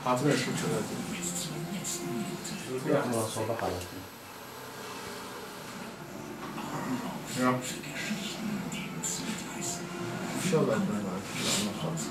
把这本书吃了。不要跟我说个好的。是啊。需要来不来？让我好吃。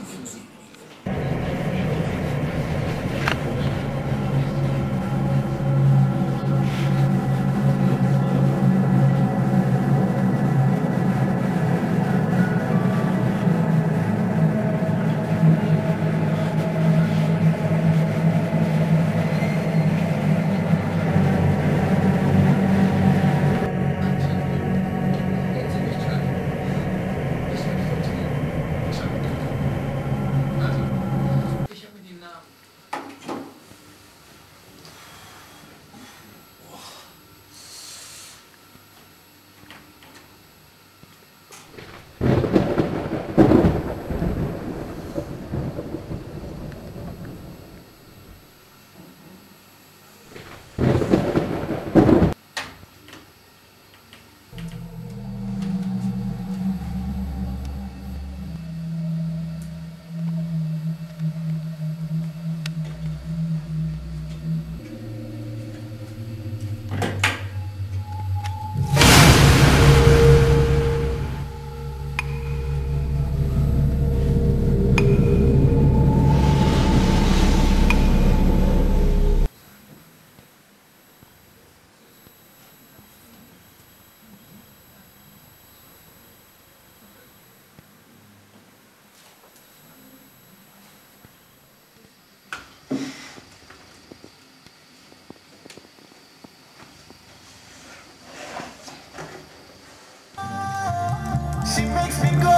She makes me go.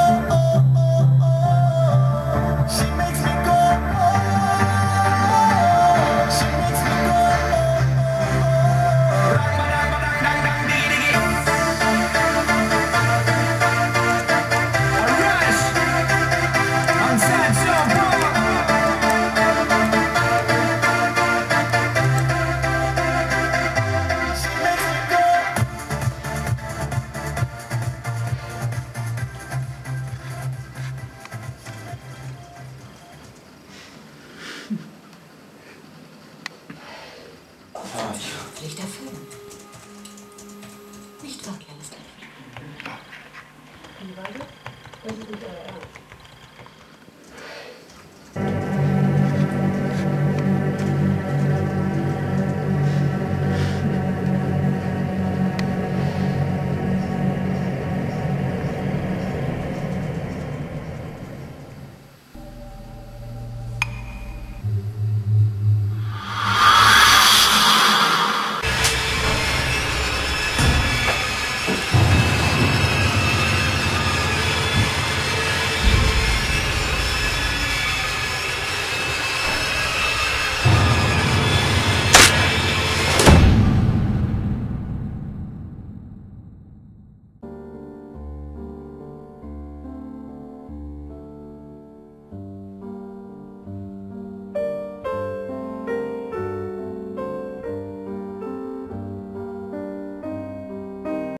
She makes me go. She makes me go. Rush on Satchel Ball. She makes me go. Schlichter Film. Nicht wahr, Kleines? Wie weiter? Sprechen Sie mit eurer Ernst.